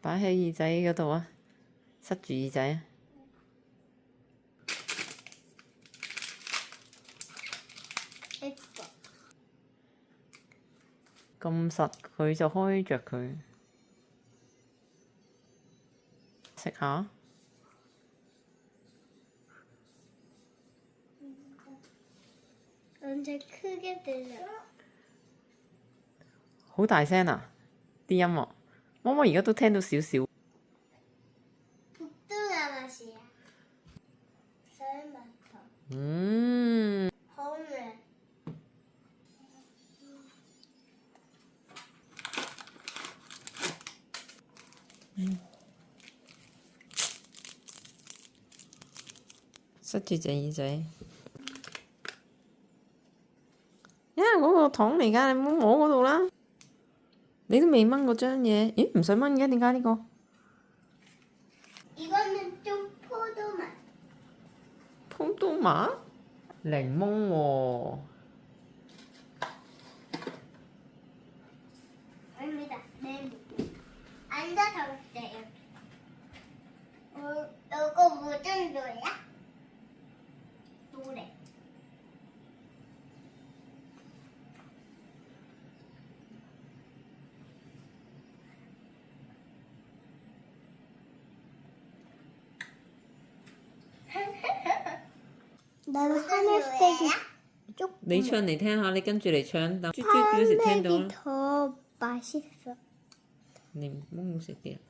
擺喺耳仔嗰度啊，塞住耳仔啊。咁實佢就開着佢，食下。好大聲啊！啲音樂，媽媽而家都聽到少少。好味。塞住隻耳仔。嗰個糖嚟㗎，你唔好摸嗰度啦。你都未掹嗰張嘢，咦？唔使掹嘅，點解呢個？ 이거는 좀 포도맛. 포도맛? 레몬喎. 아닙니다. 레몬. 앉아서 먹세요. 이거 무슨 노래야? 노래. 나는 하늘색이 조금 你唱嚟聽下，你跟住嚟唱，但豬嗰時聽到啦。 더 맛있어. 你唔好食啲啊。